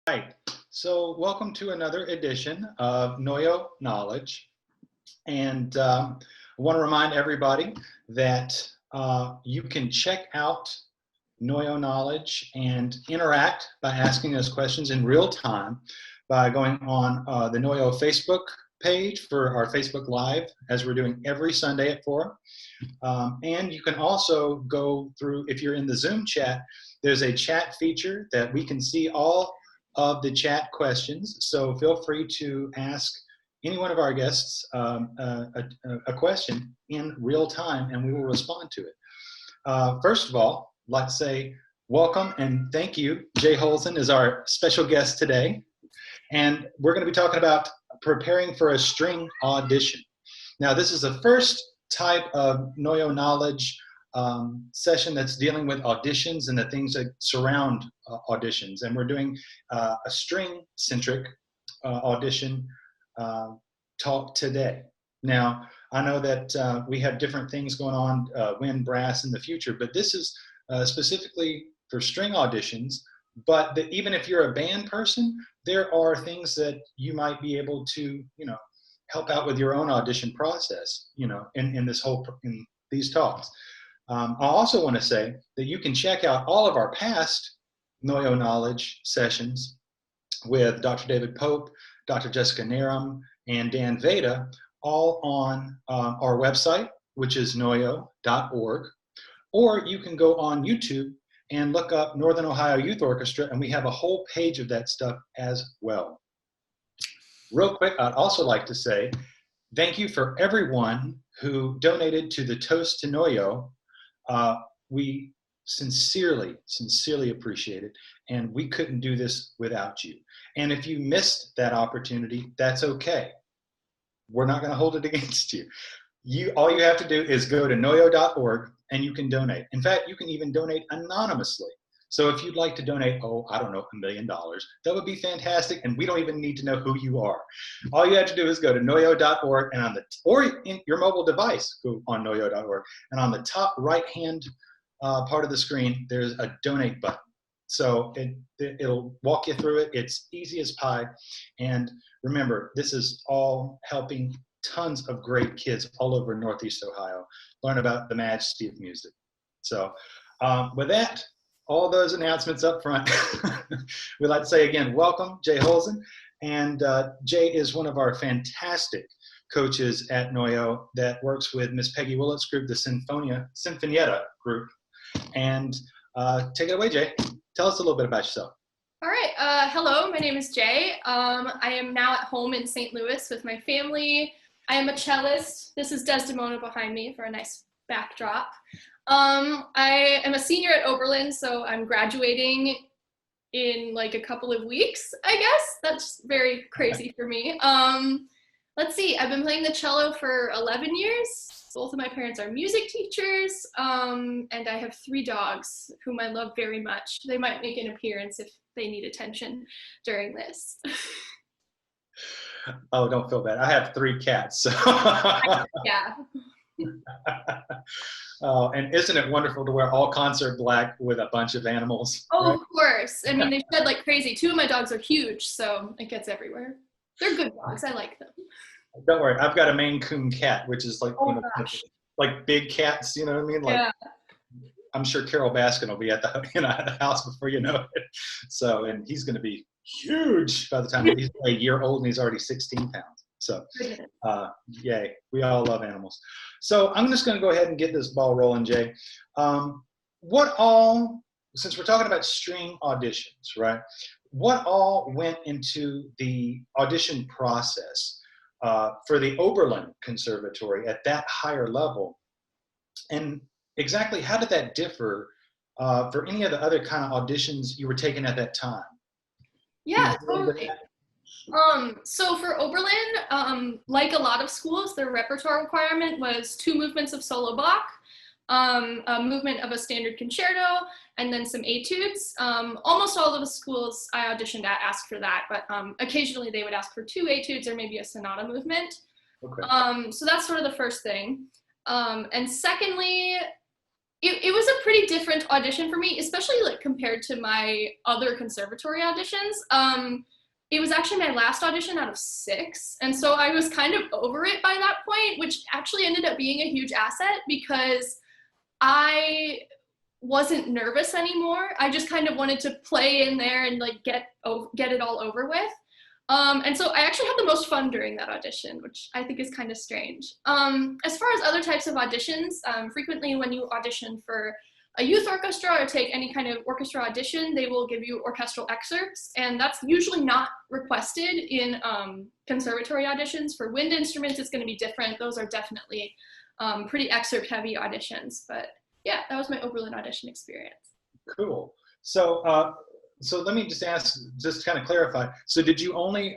Right. So welcome to another edition of NOYO Knowledge. And I want to remind everybody that you can check out NOYO Knowledge and interact by asking us questions in real time by going on the NOYO Facebook page for our Facebook Live, as we're doing every Sunday at 4. And you can also go through, if you're in the Zoom chat, there's a chat feature that we can see all of the chat questions. So feel free to ask any one of our guests a question in real time, and we will respond to it. First of all, let's say welcome and thank you. J Holzen is our special guest today. And we're going to be talking about preparing for a string audition. Now, this is the first type of NOYO Knowledge session that's dealing with auditions and the things that surround auditions. And we're doing a string-centric audition talk today. Now, I know that we have different things going on, wind, brass in the future, but this is specifically for string auditions. But even if you're a band person, there are things that you might be able to, help out with your own audition process, in these talks. I also want to say that you can check out all of our past NOYO Knowledge sessions with Dr. David Pope, Dr. Jessica Narum, and Dan Veda, all on our website, which is noyo.org. Or you can go on YouTube and look up Northern Ohio Youth Orchestra, and we have a whole page of that stuff as well. Real quick, I'd also like to say thank you for everyone who donated to the Toast to NOYO. We sincerely appreciate it, and we couldn't do this without you. And if you missed that opportunity, that's okay. We're not going to hold it against you. All you have to do is go to noyo.org and you can donate. In fact, you can even donate anonymously. So if you'd like to donate, $1 million, that would be fantastic, and we don't even need to know who you are. All you have to do is go to noyo.org, and or in your mobile device, go on noyo.org, and on the top right-hand part of the screen, there's a donate button. So it'll walk you through it. It's easy as pie. And remember, this is all helping tons of great kids all over Northeast Ohio learn about the majesty of music. So with that, all those announcements up front, we'd like to say again, welcome, J Holzen. And Jay is one of our fantastic coaches at NOYO that works with Miss Peggy Willett's group, the Sinfonietta group. And take it away, Jay. Tell us a little bit about yourself. All right. Hello, my name is Jay. I am now at home in St. Louis with my family. I am a cellist. This is Desdemona behind me for a nice backdrop. I am a senior at Oberlin, so I'm graduating in like a couple of weeks, I guess. That's very crazy for me. Let's see, I've been playing the cello for 11 years. Both of my parents are music teachers, and I have 3 dogs whom I love very much. They might make an appearance if they need attention during this. Oh, don't feel bad. I have 3 cats. So. Yeah. Oh, and isn't it wonderful to wear all concert black with a bunch of animals? Oh, right? Of course. I mean, they shed like crazy. 2 of my dogs are huge, so it gets everywhere. They're good dogs. I like them. Don't worry. I've got a Maine Coon cat, which is like like big cats. You know what I mean? Like, yeah. I'm sure Carol Baskin will be at the house before you know it. So, and he's going to be huge by the time he's a year old, and he's already 16 pounds. So, yay. We all love animals. So I'm just going to go ahead and get this ball rolling, Jay. Since we're talking about string auditions, right? What all went into the audition process for the Oberlin Conservatory at that higher level? And exactly how did that differ for any of the other kind of auditions you were taking at that time? Yeah, totally. So for Oberlin, like a lot of schools, their repertoire requirement was 2 movements of solo Bach, a movement of a standard concerto, and then some etudes. Almost all of the schools I auditioned at asked for that, but occasionally they would ask for 2 etudes or maybe a sonata movement. Okay. So that's sort of the first thing. And secondly, it was a pretty different audition for me, especially like compared to my other conservatory auditions. It was actually my last audition out of 6. And so I was kind of over it by that point, which actually ended up being a huge asset because I wasn't nervous anymore. I just kind of wanted to play in there and like get it all over with. And so I actually had the most fun during that audition, which I think is kind of strange. As far as other types of auditions, frequently when you audition for a youth orchestra or take any kind of orchestra audition, they will give you orchestral excerpts, and that's usually not requested in conservatory auditions. For wind instruments, it's going to be different. Those are definitely pretty excerpt-heavy auditions, but yeah, that was my Oberlin audition experience. Cool. So, so let me just ask, just to kind of clarify. So, did you only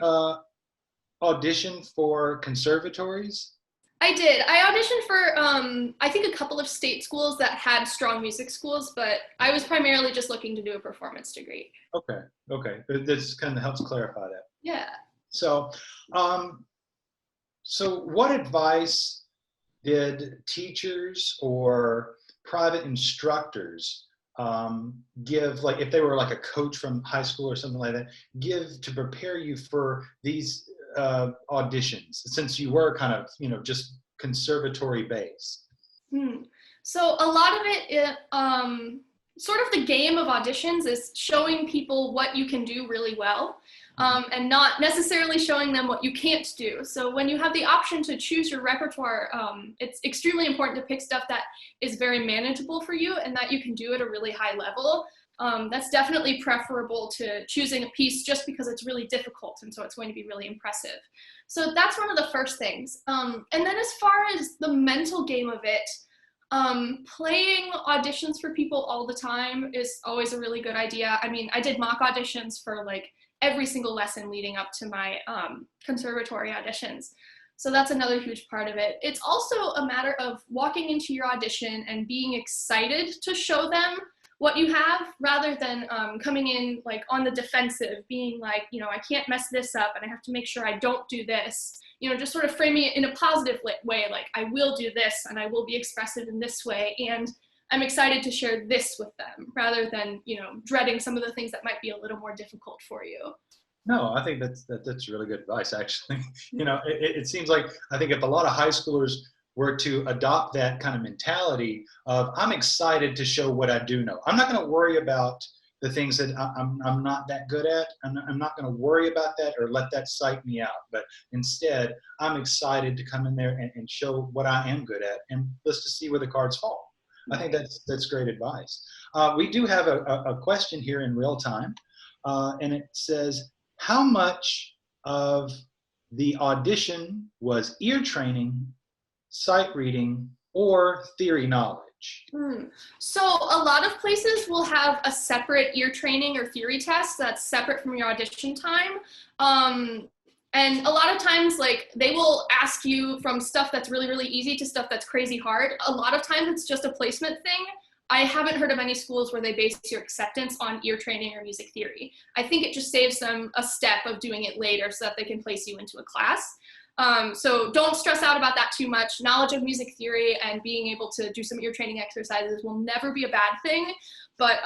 audition for conservatories? I did. I auditioned for, I think, a couple of state schools that had strong music schools, but I was primarily just looking to do a performance degree. Okay. Okay. This kind of helps clarify that. Yeah. So, so what advice did teachers or private instructors give, like if they were like a coach from high school or something like that, give to prepare you for these auditions, since you were kind of, you know, just conservatory based? So a lot of it, sort of the game of auditions is showing people what you can do really well, and not necessarily showing them what you can't do. So when you have the option to choose your repertoire, it's extremely important to pick stuff that is very manageable for you and that you can do at a really high level. That's definitely preferable to choosing a piece just because it's really difficult and so it's going to be really impressive. So that's one of the first things. And then as far as the mental game of it, playing auditions for people all the time is always a really good idea. I mean, I did mock auditions for like every single lesson leading up to my conservatory auditions. So that's another huge part of it. It's also a matter of walking into your audition and being excited to show them what you have, rather than coming in like on the defensive, being like, you know, I can't mess this up and I have to make sure I don't do this. You know, just sort of framing it in a positive way, like I will do this and I will be expressive in this way, and I'm excited to share this with them, rather than, you know, dreading some of the things that might be a little more difficult for you. No, I think that's really good advice, actually. You know, it seems like, I think if a lot of high schoolers were to adopt that kind of mentality of, I'm excited to show what I do know. I'm not going to worry about the things that I'm not that good at. I'm not going to worry about that or let that psych me out. But instead, I'm excited to come in there and show what I am good at, and let's just see where the cards fall. I think that's great advice. We do have a question here in real time, and it says, how much of the audition was ear training, sight reading, or theory knowledge? So a lot of places will have a separate ear training or theory test that's separate from your audition time. And a lot of times, like, they will ask you from stuff that's really, really easy to stuff that's crazy hard. A lot of times it's just a placement thing. I haven't heard of any schools where they base your acceptance on ear training or music theory. I think it just saves them a step of doing it later so that they can place you into a class. So don't stress out about that too much. Knowledge of music theory and being able to do some ear training exercises will never be a bad thing. But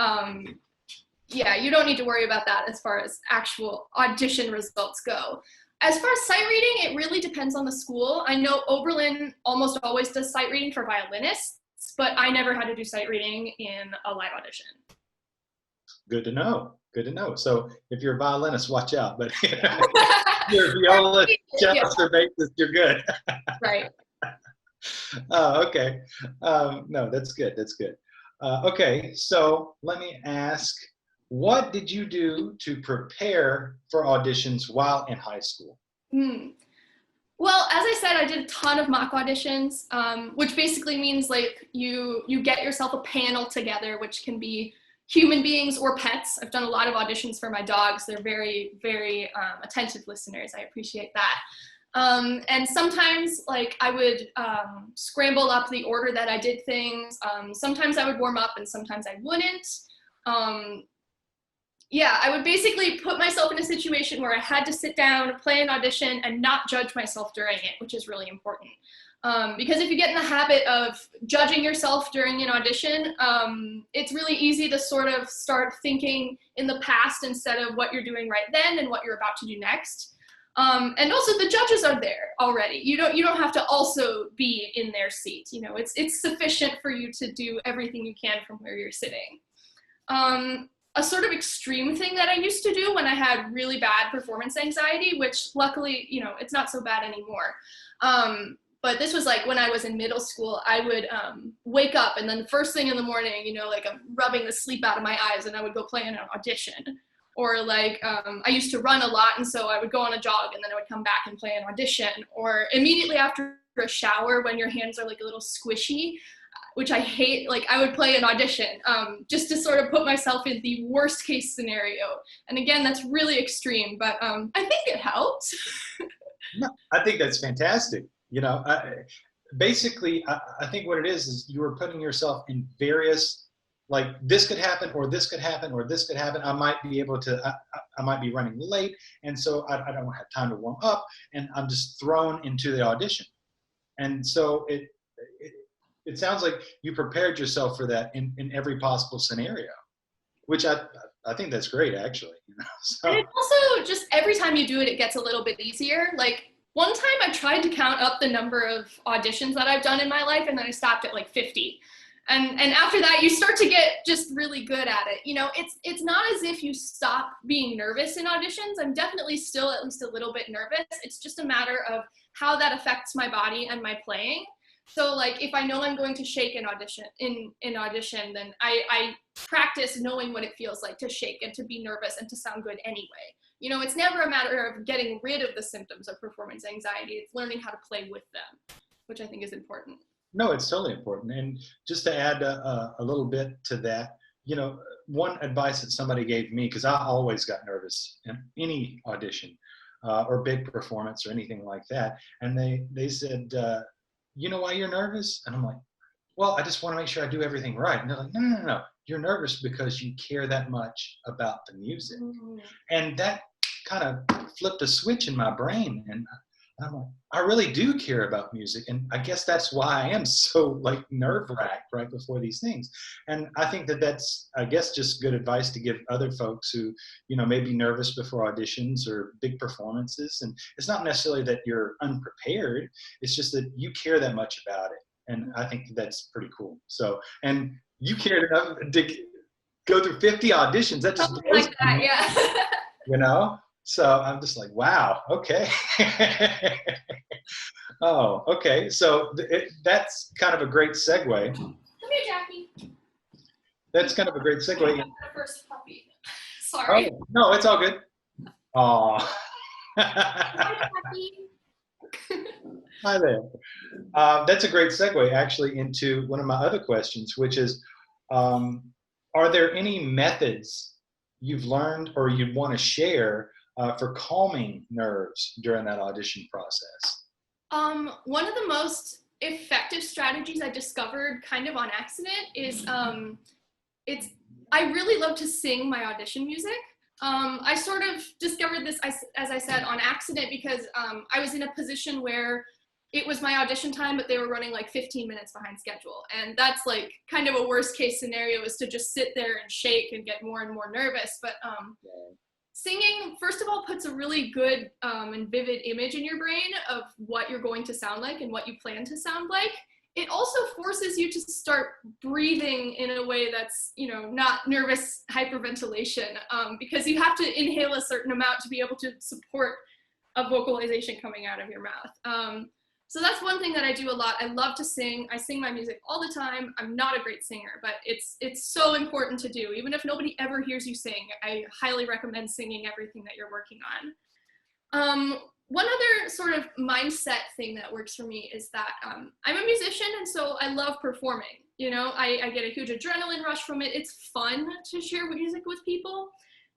yeah, you don't need to worry about that as far as actual audition results go. As far as sight reading, it really depends on the school. I know Oberlin almost always does sight reading for violinists, but I never had to do sight reading in a live audition. Good to know. Good to know. So if you're a violinist, watch out. But you're a viola, cellist, or bassist, you're good. Right. Oh, okay. No, that's good. That's good. Okay, so let me ask, what did you do to prepare for auditions while in high school? Well, as I said, I did a ton of mock auditions, which basically means like you get yourself a panel together, which can be human beings or pets. I've done a lot of auditions for my dogs. They're very, very attentive listeners. I appreciate that. And sometimes like I would scramble up the order that I did things. Sometimes I would warm up and sometimes I wouldn't. Yeah, I would basically put myself in a situation where I had to sit down, play an audition, and not judge myself during it, which is really important. Because if you get in the habit of judging yourself during an audition, it's really easy to sort of start thinking in the past instead of what you're doing right then and what you're about to do next. And also the judges are there already. You don't have to also be in their seat. You know, it's sufficient for you to do everything you can from where you're sitting. A sort of extreme thing that I used to do when I had really bad performance anxiety, which luckily, you know, it's not so bad anymore. But this was like when I was in middle school, I would wake up and then the first thing in the morning, you know, like I'm rubbing the sleep out of my eyes and I would go play in an audition. Or like I used to run a lot and so I would go on a jog and then I would come back and play an audition. Or immediately after a shower when your hands are like a little squishy, which I hate, like I would play an audition just to sort of put myself in the worst case scenario. And again, that's really extreme, but I think it helps. No, I think that's fantastic. You know, basically, I think what it is you were putting yourself in various, like this could happen, or this could happen, or this could happen. I might be able to, I might be running late, and so I don't have time to warm up, and I'm just thrown into the audition. And so it sounds like you prepared yourself for that in every possible scenario, which I think that's great, actually. You know? So. And it also just every time you do it, it gets a little bit easier. Like, one time I tried to count up the number of auditions that I've done in my life, and then I stopped at like 50. And after that, you start to get just really good at it. You know, it's not as if you stop being nervous in auditions. I'm definitely still at least a little bit nervous. It's just a matter of how that affects my body and my playing. So like if I know I'm going to shake an audition in audition, then I practice knowing what it feels like to shake and to be nervous and to sound good anyway. You know, it's never a matter of getting rid of the symptoms of performance anxiety. It's learning how to play with them, which I think is important. No, it's totally important. And just to add a little bit to that, you know, one advice that somebody gave me, because I always got nervous in any audition or big performance or anything like that. And they said, you know why you're nervous? And I'm like, well, I just want to make sure I do everything right. And they're like, no. You're nervous because you care that much about the music. Mm-hmm. And that kind of flipped a switch in my brain. And I'm like, I really do care about music. And I guess that's why I am so like nerve-wracked right before these things. And I think that's, I guess, just good advice to give other folks who, you know, may be nervous before auditions or big performances. And it's not necessarily that you're unprepared. It's just that you care that much about it. And I think that's pretty cool. So, and you cared enough to go through 50 auditions. That just blows like that, me, yeah. You know? So I'm just like, wow, okay. Oh, okay. So that's kind of a great segue. Come here, Jackie. That's kind of a great segue. The first puppy. Sorry. Oh, no, it's all good. Aw. Hi, Jackie. Hi there. That's a great segue actually into one of my other questions, which is, are there any methods you've learned or you'd want to share for calming nerves during that audition process? One of the most effective strategies I discovered kind of on accident is I really love to sing my audition music. I sort of discovered this, as I said, on accident because I was in a position where it was my audition time, but they were running like 15 minutes behind schedule. And that's like kind of a worst case scenario, is to just sit there and shake and get more and more nervous. But singing, first of all, puts a really good and vivid image in your brain of what you're going to sound like and what you plan to sound like. It also forces you to start breathing in a way that's, you know, not nervous hyperventilation, because you have to inhale a certain amount to be able to support a vocalization coming out of your mouth. So that's one thing that I do a lot. I love to sing. I sing my music all the time. I'm not a great singer, but it's so important to do. Even if nobody ever hears you sing, I highly recommend singing everything that you're working on. One other sort of mindset thing that works for me is that I'm a musician, and so I love performing. You know, I get a huge adrenaline rush from it. It's fun to share music with people.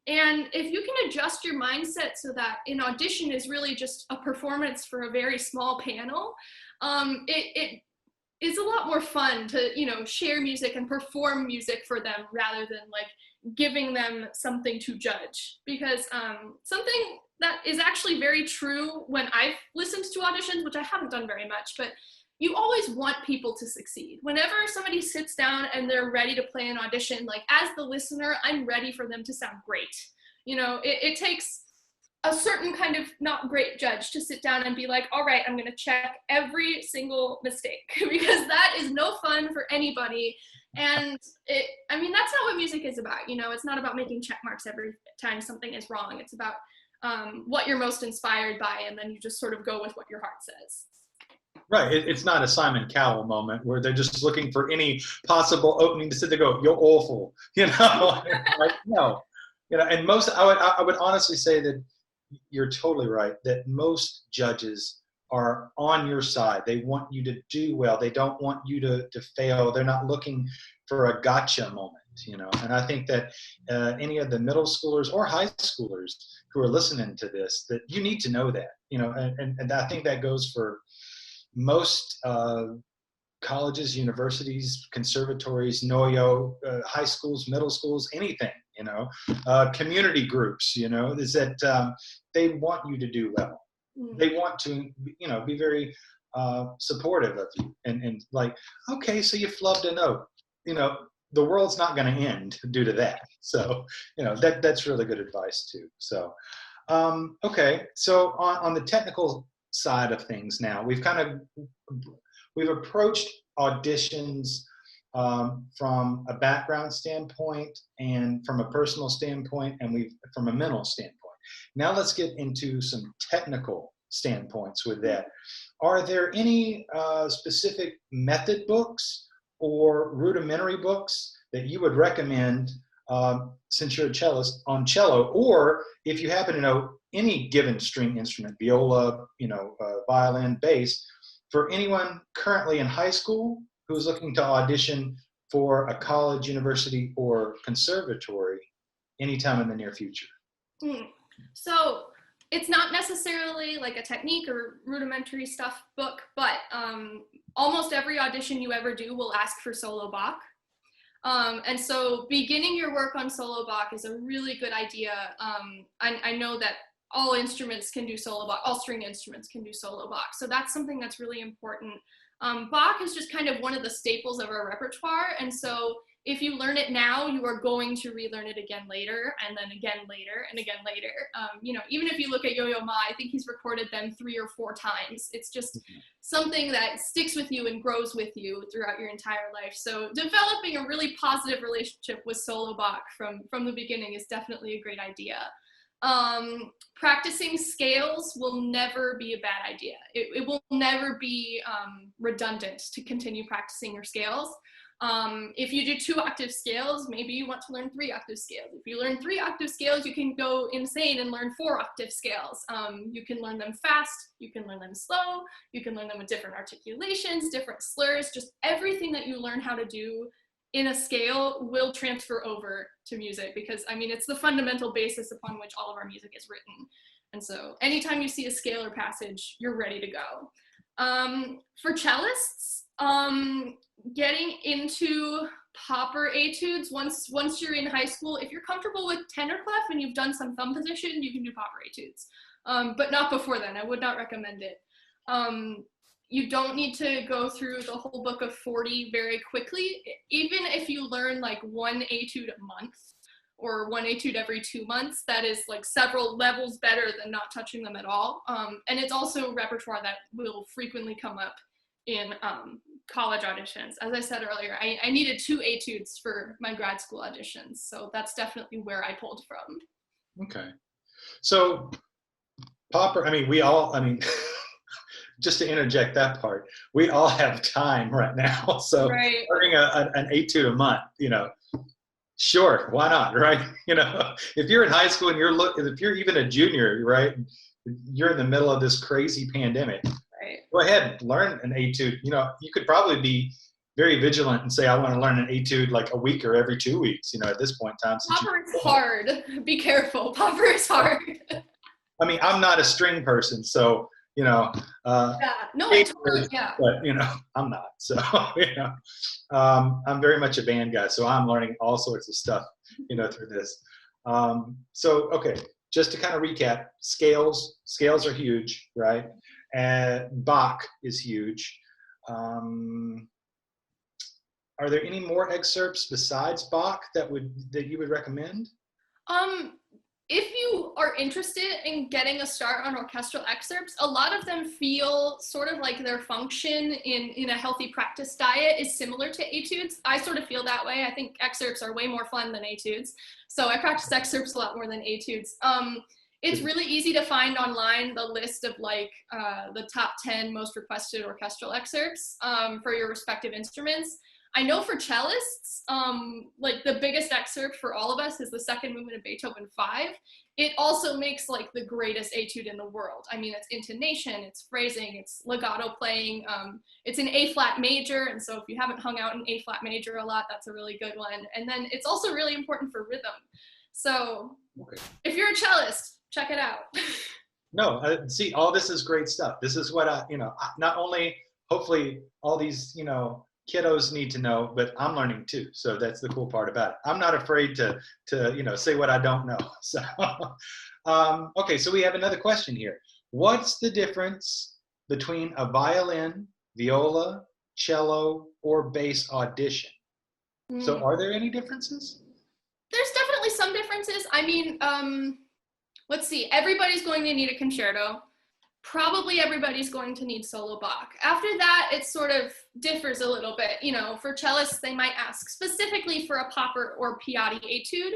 And if you can adjust your mindset so that an audition is really just a performance for a very small panel, it is a lot more fun to, you know, share music and perform music for them rather than like giving them something to judge. Because something that is actually very true when I've listened to auditions, which I haven't done very much, but you always want people to succeed. Whenever somebody sits down and they're ready to play an audition, like as the listener, I'm ready for them to sound great. You know, it takes a certain kind of not great judge to sit down and be like, all right, I'm going to check every single mistake because that is no fun for anybody. And I mean, that's not what music is about. You know, it's not about making check marks every time something is wrong. It's about what you're most inspired by, and then you just sort of go with what your heart says. Right. It's not a Simon Cowell moment where they're just looking for any possible opening to sit there and go, you're awful, you know? Like, no. You know, and most, I would honestly say that you're totally right, that most judges are on your side. They want you to do well. They don't want you to fail. They're not looking for a gotcha moment, you know? And I think that any of the middle schoolers or high schoolers who are listening to this, that you need to know that, you know, and I think that goes for most colleges, universities, conservatories, NOYO, high schools, middle schools, anything, you know, community groups, you know, is that they want you to do well. They want to, you know, be very supportive of you and like, okay, so you flubbed a note, you know, the world's not going to end due to that. So, you know, that's really good advice too. So, okay, so on the technical side of things now, we've approached auditions from a background standpoint and from a personal standpoint, and from a mental standpoint. Now let's get into some technical standpoints with that. Are there any specific method books or rudimentary books that you would recommend since you're a cellist on cello, or if you happen to know any given string instrument, viola, you know, violin, bass, for anyone currently in high school who's looking to audition for a college, university, or conservatory anytime in the near future? So it's not necessarily like a technique or rudimentary stuff book, but almost every audition you ever do will ask for solo Bach. And so beginning your work on solo Bach is a really good idea. I know that all instruments can do solo Bach, all string instruments can do solo Bach. So that's something that's really important. Bach is just kind of one of the staples of our repertoire. And so if you learn it now, you are going to relearn it again later, and then again later, and again later. You know, even if you look at Yo-Yo Ma, I think he's recorded them 3 or 4 times. It's just something that sticks with you and grows with you throughout your entire life. So developing a really positive relationship with solo Bach from the beginning is definitely a great idea. Practicing scales will never be a bad idea. It will never be redundant to continue practicing your scales. If you do 2-octave scales, maybe you want to learn 3-octave scales. If you learn 3-octave scales, you can go insane and learn 4-octave scales. You can learn them fast, you can learn them slow, you can learn them with different articulations, different slurs, just everything that you learn how to do in a scale will transfer over to music, because I mean, it's the fundamental basis upon which all of our music is written. And so anytime you see a scale or passage, you're ready to go. For cellists, getting into popper etudes once you're in high school, if you're comfortable with tenor clef and you've done some thumb position, you can do popper etudes, but not before then. I would not recommend it. You don't need to go through the whole book of 40 very quickly. Even if you learn like 1 etude a month or 1 etude every 2 months, that is like several levels better than not touching them at all. And it's also repertoire that will frequently come up in college auditions. As I said earlier, I needed 2 etudes for my grad school auditions. So that's definitely where I pulled from. Okay. So popper, just to interject that part, we all have time right now. So right. Learning an etude a month, you know, sure, why not, right? You know, if you're in high school and if you're even a junior, right, you're in the middle of this crazy pandemic, right. Go ahead, learn an etude. You know, you could probably be very vigilant and say, I want to learn an etude like a week or every 2 weeks, you know, at this point in time. Popper is hard. Be careful. Popper is hard. I mean, I'm not a string person, so, you know. Yeah, no, I totally, yeah. But, you know, I'm not. So, you know, I'm very much a band guy, so I'm learning all sorts of stuff, you know, through this. So, okay, just to kind of recap, scales are huge, right? And Bach is huge. Are there any more excerpts besides Bach that you would recommend? If you are interested in getting a start on orchestral excerpts, a lot of them feel sort of like their function in a healthy practice diet is similar to etudes. I sort of feel that way. I think excerpts are way more fun than etudes. So I practice excerpts a lot more than etudes. It's really easy to find online the list of like the top 10 most requested orchestral excerpts for your respective instruments. I know for cellists, like the biggest excerpt for all of us is the second movement of Beethoven 5. It also makes like the greatest etude in the world. I mean, it's intonation, it's phrasing, it's legato playing. It's an A flat major, and so if you haven't hung out in A flat major a lot, that's a really good one. And then it's also really important for rhythm. So if you're a cellist, check it out. No, see, all this is great stuff. This is what not only hopefully all these, kiddos need to know, but I'm learning too. So that's the cool part about it. I'm not afraid to say what I don't know. So, okay, so we have another question here. What's the difference between a violin, viola, cello, or bass audition? So are there any differences? There's definitely some differences. I mean, let's see, everybody's going to need a concerto. Probably everybody's going to need solo Bach. After that, it sort of differs a little bit. For cellists, they might ask specifically for a Popper or Piatti etude.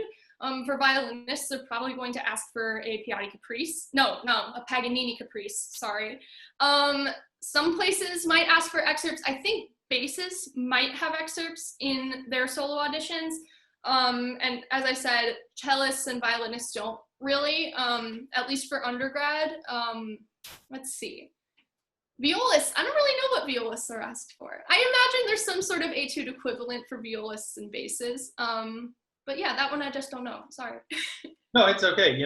For violinists, they're probably going to ask for a Piatti caprice. No, a Paganini caprice, sorry. Some places might ask for excerpts. I think basses might have excerpts in their solo auditions. And as I said, cellists and violinists don't really, at least for undergrad. Let's see. Violists, I don't really know what violists are asked for. I imagine there's some sort of etude equivalent for violists and basses. But yeah, that one I just don't know. Sorry. No, it's okay.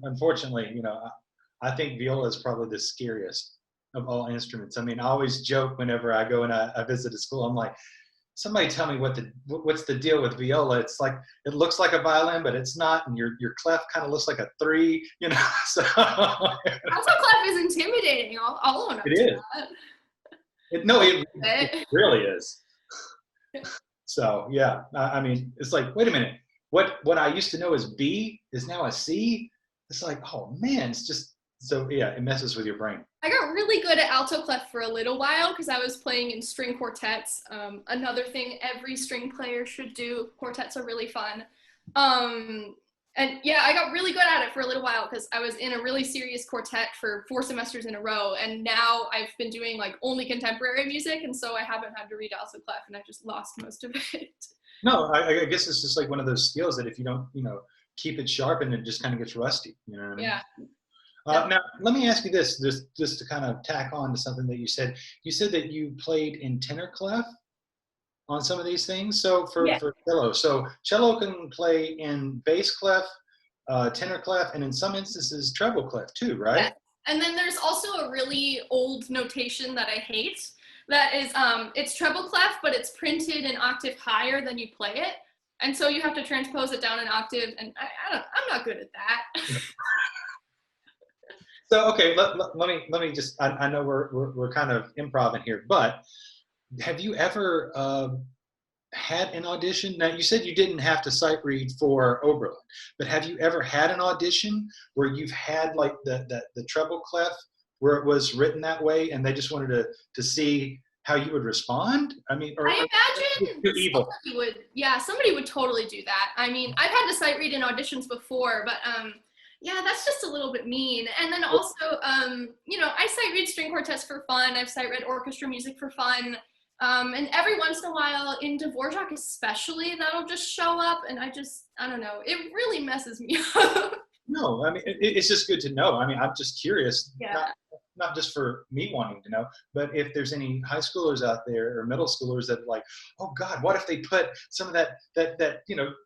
Unfortunately, I think viola is probably the scariest of all instruments. I mean, I always joke whenever I go and I visit a school, I'm like, somebody tell me what's the deal with viola? It's like, it looks like a violin, but it's not, and your clef kind of looks like a 3, so. Also, clef is intimidating. I'll own up it to is. that. It really is. So yeah, I mean, it's like, wait a minute, what I used to know as B is now a C. It's like, oh man, it's just, so yeah, it messes with your brain. I got really good at alto clef for a little while because I was playing in string quartets. Another thing every string player should do. Quartets are really fun. And yeah, I got really good at it for a little while because I was in a really serious quartet for 4 semesters in a row. And now I've been doing like only contemporary music. And so I haven't had to read alto clef, and I just lost most of it. No, I guess it's just like one of those skills that if you don't, keep it sharp, and it just kind of gets rusty. You know what I mean? Yeah. Now, let me ask you this, just to kind of tack on to something that you said. You said that you played in tenor clef on some of these things. So for cello, so cello can play in bass clef, tenor clef, and in some instances treble clef too, right? Yeah. And then there's also a really old notation that I hate. That is, it's treble clef, but it's printed an octave higher than you play it, and so you have to transpose it down an octave. And I'm not good at that. So okay, let me just. I know we're kind of improv in here, but have you ever had an audition? Now you said you didn't have to sight read for Oberlin, but have you ever had an audition where you've had like the treble clef where it was written that way, and they just wanted to see how you would respond? I mean, I imagine somebody would totally do that. I mean, I've had to sight read in auditions before, but yeah, that's just a little bit mean. And then also, I sight read string quartets for fun. I've sight read orchestra music for fun. And every once in a while, in Dvorak especially, that'll just show up, and I don't know. It really messes me up. No, I mean, it's just good to know. I mean, I'm just curious, Yeah. not just for me wanting to know, but if there's any high schoolers out there or middle schoolers that are like, oh God, what if they put some of that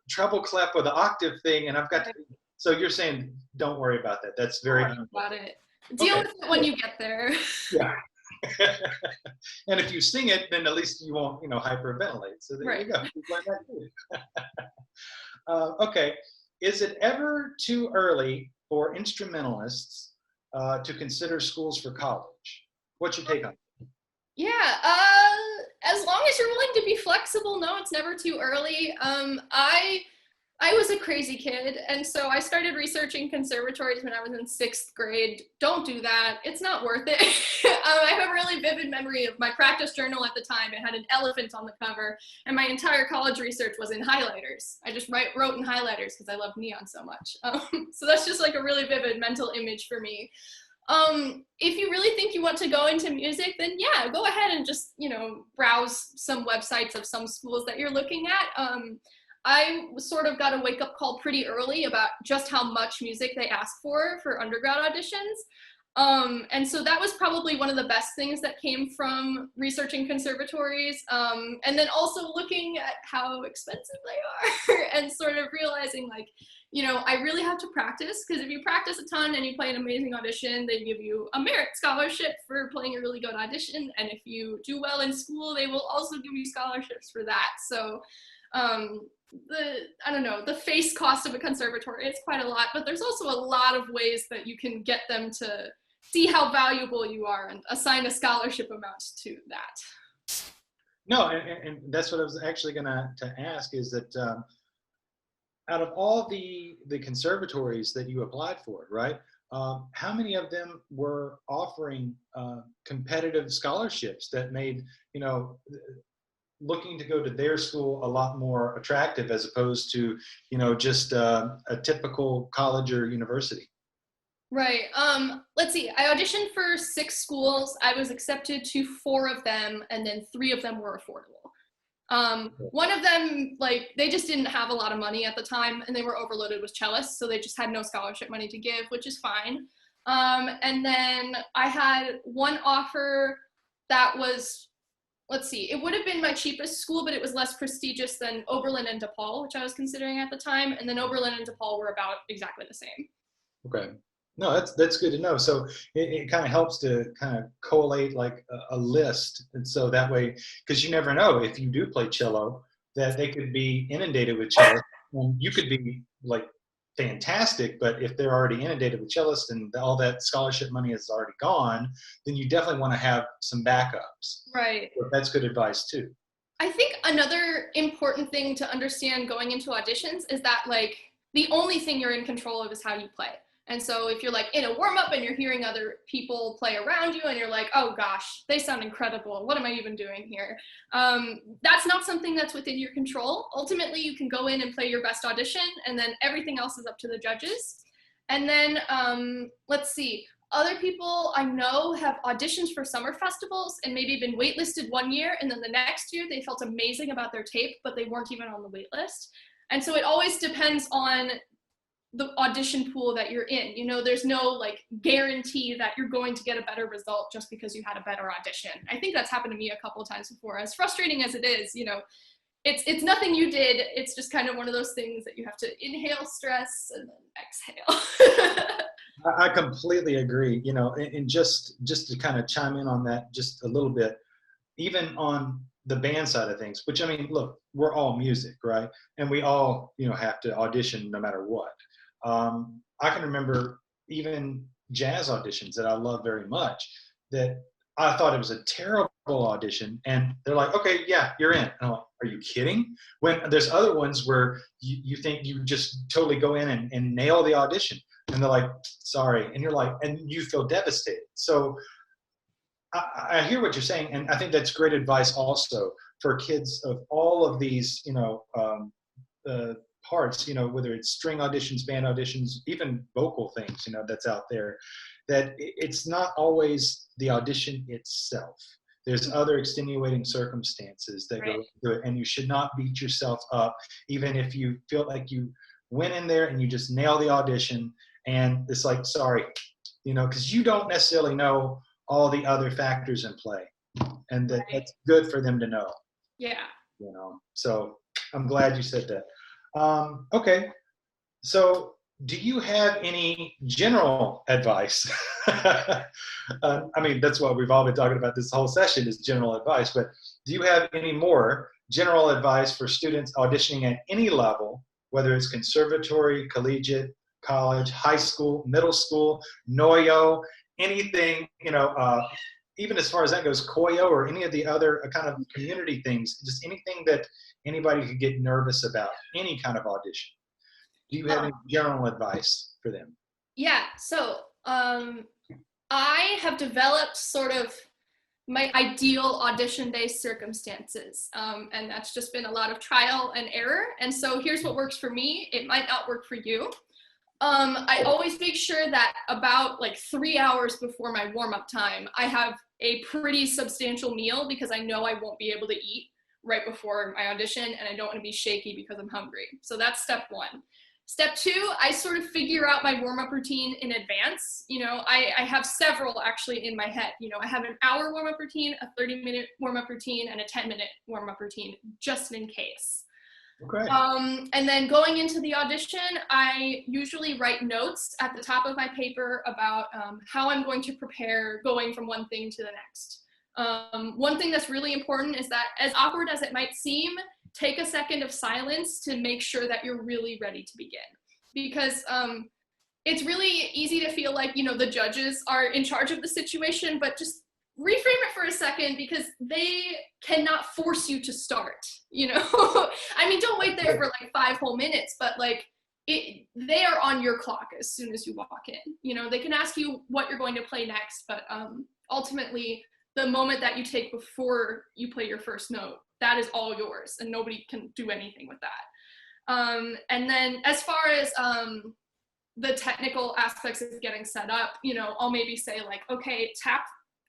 treble clef or the octave thing, and I've got to. So you're saying, don't worry about that. That's very. Don't worry about it. Deal with it when you get there. Yeah. And if you sing it, then at least you won't, hyperventilate. So there you go. Okay. Is it ever too early for instrumentalists to consider schools for college? What's your take on it? Yeah, as long as you're willing to be flexible, no, it's never too early. I was a crazy kid, and so I started researching conservatories when I was in 6th grade. Don't do that. It's not worth it. I have a really vivid memory of my practice journal at the time. It had an elephant on the cover, and my entire college research was in highlighters. I just wrote in highlighters because I love neon so much. So that's just like a really vivid mental image for me. If you really think you want to go into music, then yeah, go ahead and just, browse some websites of some schools that you're looking at. I sort of got a wake-up call pretty early about just how much music they ask for undergrad auditions. And so that was probably one of the best things that came from researching conservatories, and then also looking at how expensive they are and sort of realizing like, I really have to practice, because if you practice a ton and you play an amazing audition, they give you a merit scholarship for playing a really good audition. And if you do well in school, they will also give you scholarships for that. So the face cost of a conservatory is quite a lot, but there's also a lot of ways that you can get them to see how valuable you are and assign a scholarship amount to that. No, and that's what I was actually going to ask, is that out of all the conservatories that you applied for, right, how many of them were offering competitive scholarships that made, looking to go to their school a lot more attractive, as opposed to, just a typical college or university? Right. Let's see. I auditioned for 6 schools. I was accepted to 4 of them, and then 3 of them were affordable. One of them, they just didn't have a lot of money at the time, and they were overloaded with cellists, so they just had no scholarship money to give, which is fine. And then I had one offer that was, let's see, it would have been my cheapest school, but it was less prestigious than Oberlin and DePaul, which I was considering at the time. And then Oberlin and DePaul were about exactly the same. Okay. No, that's good to know. So it kind of helps to kind of collate like a list. And so that way, because you never know, if you do play cello, that they could be inundated with cellists. And you could be like fantastic, but if they're already inundated with cellists and all that scholarship money is already gone, then you definitely want to have some backups. Right. So that's good advice too. I think another important thing to understand going into auditions is that the only thing you're in control of is how you play. And so if you're in a warm-up and you're hearing other people play around you and you're like, oh gosh, they sound incredible, what am I even doing here? That's not something that's within your control. Ultimately, you can go in and play your best audition, and then everything else is up to the judges. And then, let's see, other people I know have auditioned for summer festivals and maybe been waitlisted one year, and then the next year they felt amazing about their tape, but they weren't even on the wait list. And so it always depends on the audition pool that you're in. There's no guarantee that you're going to get a better result just because you had a better audition. I think that's happened to me a couple of times before. As frustrating as it is, it's nothing you did. It's just kind of one of those things that you have to inhale stress and then exhale. I completely agree. And just to kind of chime in on that just a little bit, even on the band side of things, which, I mean, look, we're all music, right? And we all, have to audition no matter what. I can remember even jazz auditions that I love very much, that I thought it was a terrible audition, and they're like, okay, yeah, you're in. And I'm like, are you kidding? When there's other ones where you think you just totally go in and nail the audition, and they're like, sorry. And you're like, and you feel devastated. So I hear what you're saying, and I think that's great advice also for kids of all of these, parts, whether it's string auditions, band auditions, even vocal things, that's out there, that it's not always the audition itself. There's other extenuating circumstances that go into it, and you should not beat yourself up, even if you feel like you went in there and you just nailed the audition, and it's like, sorry, because you don't necessarily know all the other factors in play, and that's good for them to know. Yeah. So I'm glad you said that. Okay, so do you have any general advice? I mean, that's what we've all been talking about this whole session, is general advice, but do you have any more general advice for students auditioning at any level, whether it's conservatory, collegiate, college, high school, middle school, NOYO, anything, even as far as that goes, NOYO or any of the other kind of community things, just anything that anybody could get nervous about, any kind of audition. Do you have any general advice for them? Yeah, so I have developed sort of my ideal audition day circumstances, and that's just been a lot of trial and error. And so here's what works for me. It might not work for you. I always make sure that about like 3 hours before my warm-up time, I have a pretty substantial meal, because I know I won't be able to eat right before my audition, and I don't want to be shaky because I'm hungry. So that's step one. Step two, I sort of figure out my warm-up routine in advance. You know, I have several actually in my head. You know, I have an hour warm-up routine, a 30-minute warm-up routine, and a 10-minute warm-up routine, just in case. Okay. And then going into the audition, I usually write notes at the top of my paper about how I'm going to prepare going from one thing to the next. One thing that's really important is that, as awkward as it might seem, take a second of silence to make sure that you're really ready to begin. Because it's really easy to feel like, you know, the judges are in charge of the situation, but just reframe it for a second, because they cannot force you to start, you know? I mean, don't wait there for like 5 whole minutes, but like they are on your clock as soon as you walk in. You know, they can ask you what you're going to play next, but ultimately the moment that you take before you play your first note, that is all yours, and nobody can do anything with that. And then as far as the technical aspects of getting set up, you know, I'll maybe say like, okay, tap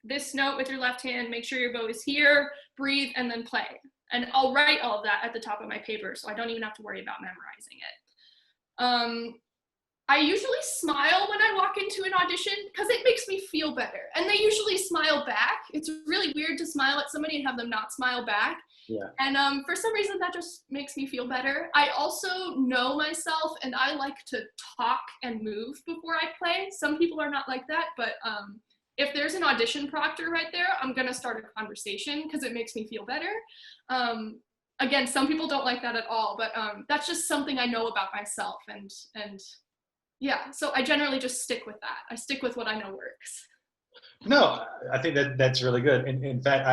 this note with your left hand, make sure your bow is here, breathe, and then play. And I'll write all of that at the top of my paper, so I don't even have to worry about memorizing it. I usually smile when I walk into an audition, because it makes me feel better. And they usually smile back. It's really weird to smile at somebody and have them not smile back. Yeah. And for some reason, that just makes me feel better. I also know myself, and I like to talk and move before I play. Some people are not like that, but if there's an audition proctor right there, I'm gonna start a conversation, because it makes me feel better. Again, some people don't like that at all, but that's just something I know about myself, and yeah, so I generally just stick with that. I stick with what I know works. No, I think that's really good. In fact,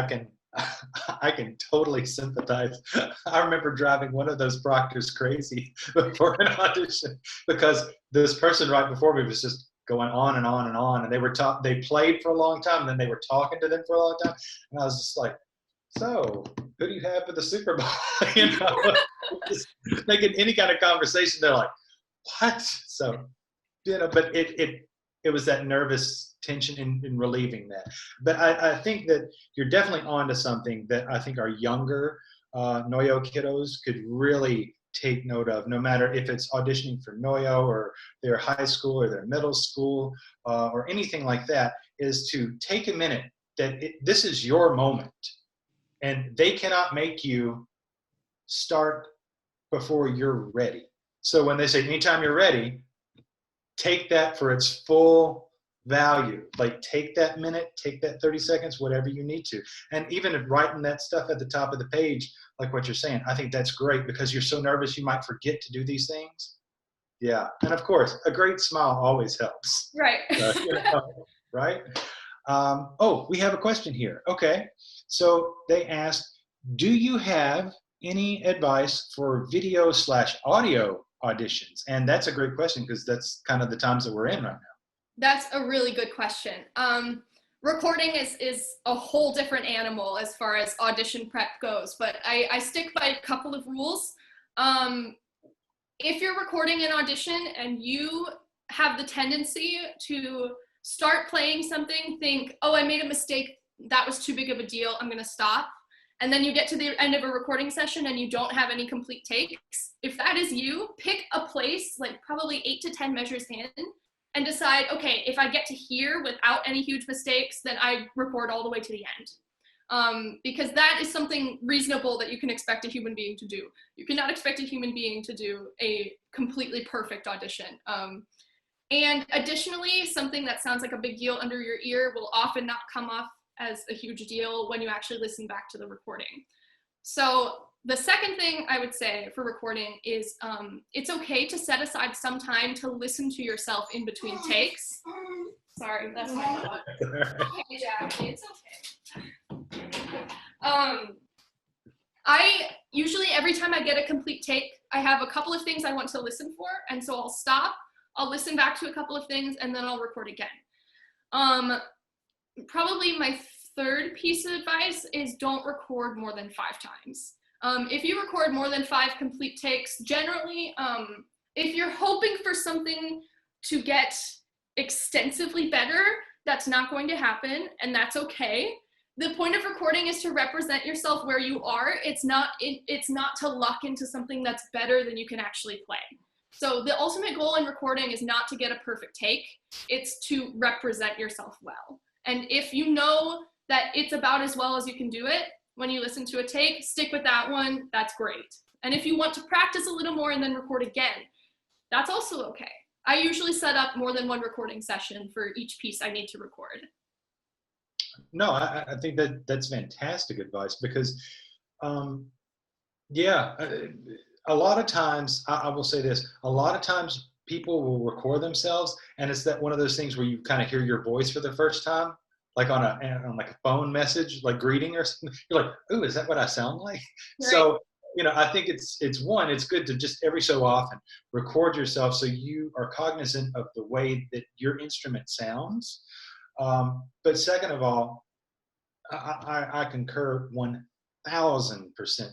I can totally sympathize. I remember driving one of those proctors crazy before an audition, because this person right before me was just going on and on and on, and they played for a long time, and then they were talking to them for a long time, and I was just like, so who do you have for the Super Bowl? You know, just making any kind of conversation. They're like, what? So, you know, but it was that nervous tension in relieving that. But I think that you're definitely onto something that I think our younger NOYO kiddos could really take note of, no matter if it's auditioning for NOYO or their high school or their middle school or anything like that, is to take a minute that this is your moment, and they cannot make you start before you're ready. So when they say anytime you're ready, take that for its full value. Like, take that minute, take that 30 seconds, whatever you need to. And even writing that stuff at the top of the page, like what you're saying, I think that's great, because you're so nervous you might forget to do these things. Yeah. And of course, a great smile always helps. Right. You know, right? Oh, we have a question here. Okay. So they asked, do you have any advice for video/audio auditions? And that's a great question, because that's kind of the times that we're in right now. That's a really good question. Recording is a whole different animal as far as audition prep goes, but I stick by a couple of rules. If you're recording an audition and you have the tendency to start playing something, think, oh, I made a mistake, that was too big of a deal, I'm gonna stop. And then you get to the end of a recording session and you don't have any complete takes. If that is you, pick a place, like probably 8 to 10 measures in, and decide, okay, if I get to here without any huge mistakes, then I record all the way to the end. Because that is something reasonable that you can expect a human being to do. You cannot expect a human being to do a completely perfect audition. And additionally, something that sounds like a big deal under your ear will often not come off as a huge deal when you actually listen back to the recording. So The second thing I would say for recording is it's okay to set aside some time to listen to yourself in between takes. Sorry, that's my dog. Okay, Jackie, it's okay. I usually, every time I get a complete take, I have a couple of things I want to listen for, and so I'll stop, I'll listen back to a couple of things, and then I'll record again. Probably my third piece of advice is don't record more than 5 times. If you record more than 5 complete takes, generally, if you're hoping for something to get extensively better, that's not going to happen, and that's okay. The point of recording is to represent yourself where you are. It's not to luck into something that's better than you can actually play. So the ultimate goal in recording is not to get a perfect take, it's to represent yourself well. And if you know that it's about as well as you can do it, when you listen to a take, stick with that one, that's great. And if you want to practice a little more and then record again, that's also okay. I usually set up more than one recording session for each piece I need to record. No, I think that's fantastic advice because, yeah, a lot of times, I will say this, a lot of times people will record themselves and it's that one of those things where you kind of hear your voice for the first time, like on like a phone message, like greeting or something. You're like, ooh, is that what I sound like? Right. So, you know, I think it's good to just every so often record yourself so you are cognizant of the way that your instrument sounds. But second of all, I concur 1000%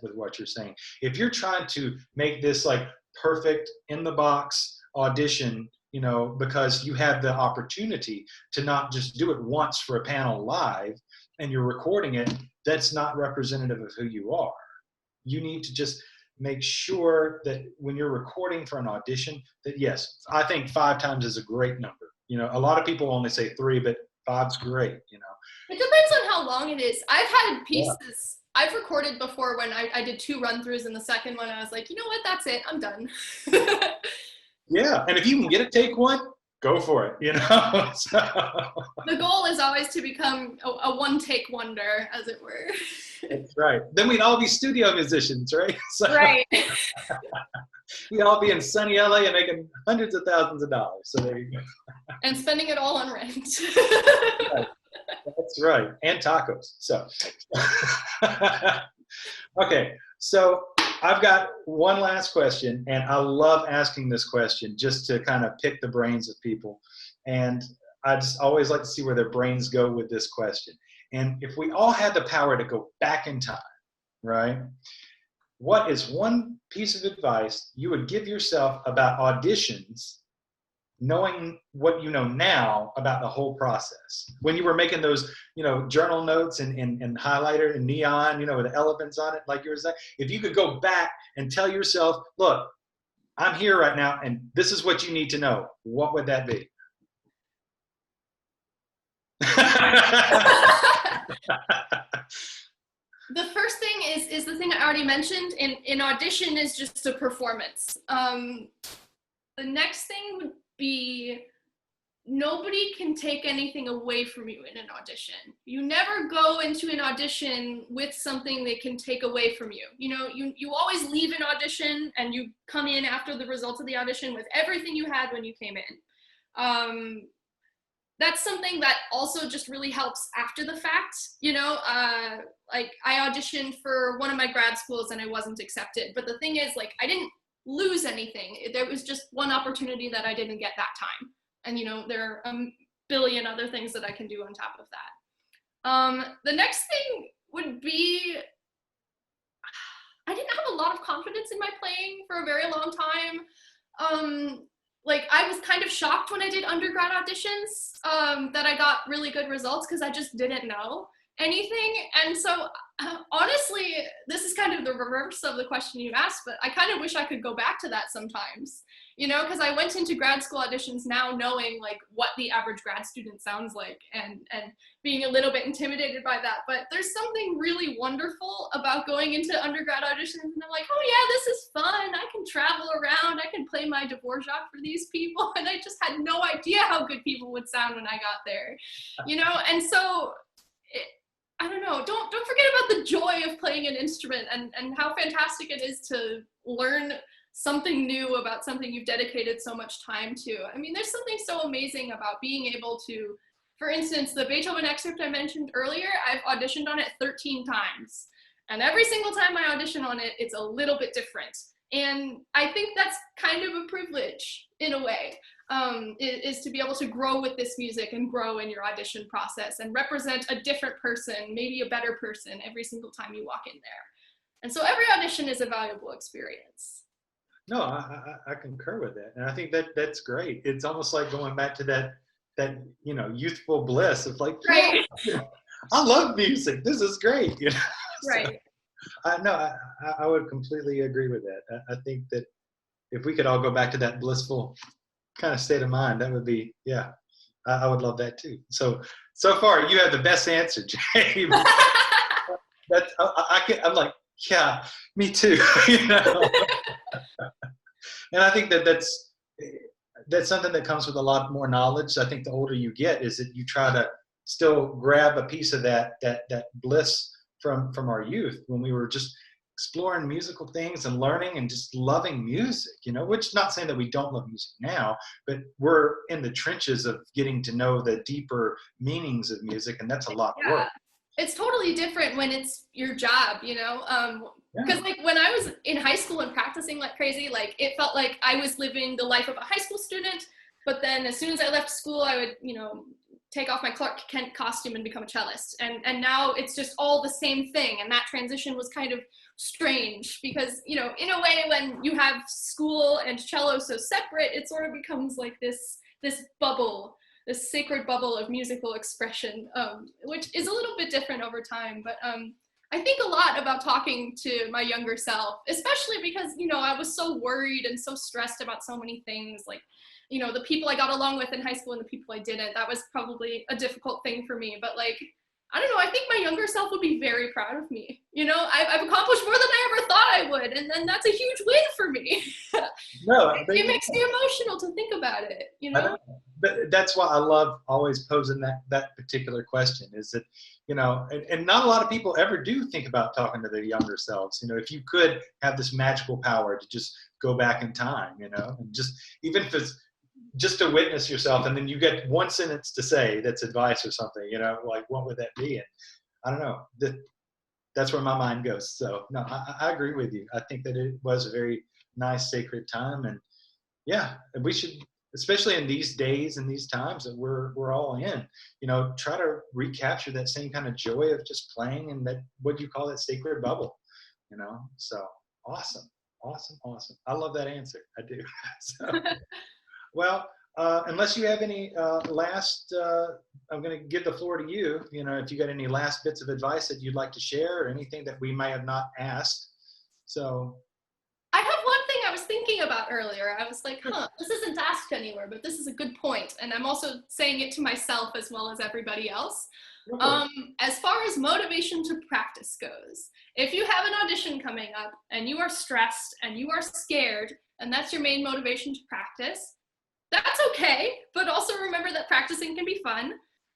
with what you're saying. If you're trying to make this like perfect in the box audition, you know, because you have the opportunity to not just do it once for a panel live and you're recording it, that's not representative of who you are. You need to just make sure that when you're recording for an audition that, yes, I think 5 times is a great number. You know, a lot of people only say 3, but 5's great, you know. It depends on how long it is. I've had pieces, I've recorded before when I did 2 run-throughs, and the second one I was like, you know what, that's it, I'm done. Yeah, and if you can get it, take 1, go for it, you know. So. The goal is always to become a one-take wonder, as it were. That's right. Then we'd all be studio musicians, right? So, right. We'd all be in sunny LA and making hundreds of thousands of dollars. So there you go. And spending it all on rent. Right. That's right. And tacos. So, okay. So I've got one last question, and I love asking this question just to kind of pick the brains of people. And I just always like to see where their brains go with this question. And if we all had the power to go back in time, right? What is one piece of advice you would give yourself about auditions, knowing what you know now about the whole process? When you were making those, you know, journal notes and highlighter and neon, you know, with the elephants on it, like you were saying, if you could go back and tell yourself, look, I'm here right now, and this is what you need to know, what would that be? The first thing is the thing I already mentioned. In audition is just a performance. The next thing would be nobody can take anything away from you in an audition. You never go into an audition with something they can take away from you. You know, you always leave an audition and you come in after the results of the audition with everything you had when you came in. That's something that also just really helps after the fact, you know, like I auditioned for one of my grad schools and I wasn't accepted. But the thing is, like, I didn't lose anything. There was just one opportunity that I didn't get that time. And, you know, there are a billion other things that I can do on top of that. The next thing would be, I didn't have a lot of confidence in my playing for a very long time. Like, I was kind of shocked when I did undergrad auditions that I got really good results because I just didn't know anything. And so, honestly, this is kind of the reverse of the question you asked, but I kind of wish I could go back to that sometimes, you know, because I went into grad school auditions now knowing, like, what the average grad student sounds like and being a little bit intimidated by that. But there's something really wonderful about going into undergrad auditions and I'm like, oh yeah, this is fun. I can travel around. I can play my Dvorak for these people. And I just had no idea how good people would sound when I got there, you know? And so I don't know, don't forget about the joy of playing an instrument and how fantastic it is to learn something new about something you've dedicated so much time to. I mean, there's something so amazing about being able to, for instance, the Beethoven excerpt I mentioned earlier, I've auditioned on it 13 times. And every single time I audition on it, it's a little bit different. And I think that's kind of a privilege in a way, is to be able to grow with this music and grow in your audition process and represent a different person, maybe a better person every single time you walk in there. And so every audition is a valuable experience. No, I concur with that. And I think that's great. It's almost like going back to that youthful bliss of like, right. Yeah, I love music. This is great. Right. I would completely agree with that. I think that if we could all go back to that blissful kind of state of mind, that would be, yeah, I would love that too. So far you have the best answer, Jay. I'm like, yeah, me too. And I think that's something that comes with a lot more knowledge. I think the older you get is that you try to still grab a piece of that bliss from our youth when we were just exploring musical things and learning and just loving music, which not saying that we don't love music now, but we're in the trenches of getting to know the deeper meanings of music, and that's a lot of work. It's totally different when it's your job, because like when I was in high school and practicing like crazy, like it felt like I was living the life of a high school student, but then as soon as I left school, I would, take off my Clark Kent costume and become a cellist. And now it's just all the same thing. And that transition was kind of strange because, in a way, when you have school and cello so separate, it sort of becomes like this bubble, this sacred bubble of musical expression, which is a little bit different over time. But I think a lot about talking to my younger self, especially because, I was so worried and so stressed about so many things, like, the people I got along with in high school and the people I didn't. That was probably a difficult thing for me. But like, I don't know, I think my younger self would be very proud of me. I've accomplished more than I ever thought I would. And then that's a huge win for me. No, it makes me emotional to think about it, But that's why I love always posing that particular question is that, and not a lot of people ever do think about talking to their younger selves. If you could have this magical power to just go back in time, and just, even if it's just to witness yourself, and then you get one sentence to say that's advice or something, like what would that be? And I don't know, that's where my mind goes. So no, I agree with you. I think that it was a very nice sacred time, and yeah, we should, especially in these days and these times that we're all in, try to recapture that same kind of joy of just playing in that, what do you call it, sacred bubble, so awesome. I love that answer. I do. So, well, unless you have any last, I'm going to give the floor to you. If you got any last bits of advice that you'd like to share or anything that we may have not asked. So. I have one thing I was thinking about earlier. I was like, this isn't asked anywhere, but this is a good point. And I'm also saying it to myself as well as everybody else. As far as motivation to practice goes, if you have an audition coming up and you are stressed and you are scared, and that's your main motivation to practice, that's okay. But also remember that practicing can be fun.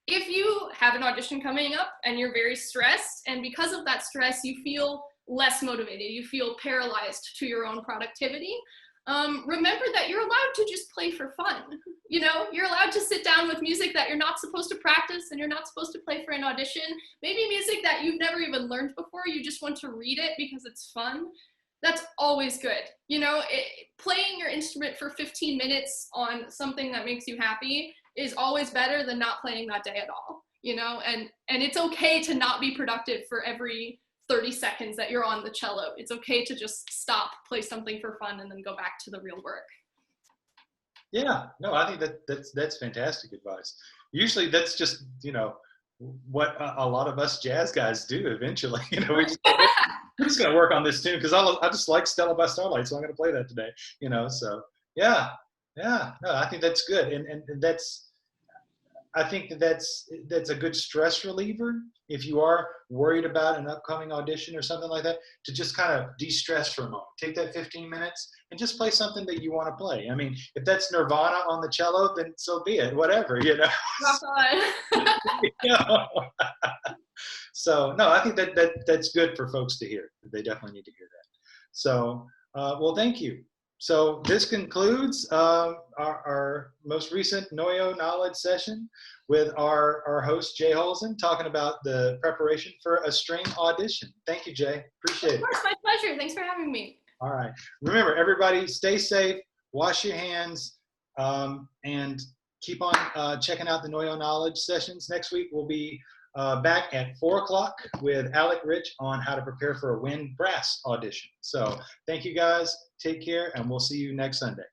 If you have an audition coming up and you're very stressed, and because of that stress, you feel less motivated, you feel paralyzed to your own productivity, remember that you're allowed to just play for fun. You're allowed to sit down with music that you're not supposed to practice and you're not supposed to play for an audition, maybe music that you've never even learned before, you just want to read it because it's fun. That's always good. Playing your instrument for 15 minutes on something that makes you happy is always better than not playing that day at all, and it's okay to not be productive for every 30 seconds that you're on the cello. It's okay to just stop, play something for fun, and then go back to the real work. Yeah, no, I think that's fantastic advice. Usually that's just, what a lot of us jazz guys do eventually. We're just going to work on this tune because I just like Stella by Starlight, so I'm going to play that today, so yeah, no, I think that's good. And that's, I think that that's a good stress reliever if you are worried about an upcoming audition or something like that, to just kind of de-stress for a moment. Take that 15 minutes and just play something that you want to play. I mean, if that's Nirvana on the cello, then so be it, whatever, you know. Rock on. You know? So no, I think that's good for folks to hear. They definitely need to hear that. So, well, thank you. So this concludes our most recent NOYO knowledge session with our host, J Holzen, talking about the preparation for a string audition. Thank you, Jay. Appreciate it. Of course, my pleasure. Thanks for having me. All right. Remember, everybody, stay safe, wash your hands, and keep on checking out the NOYO knowledge sessions. Next week, we'll be back at 4 o'clock with Alec Rich on how to prepare for a wind brass audition. So thank you guys. Take care, and we'll see you next Sunday.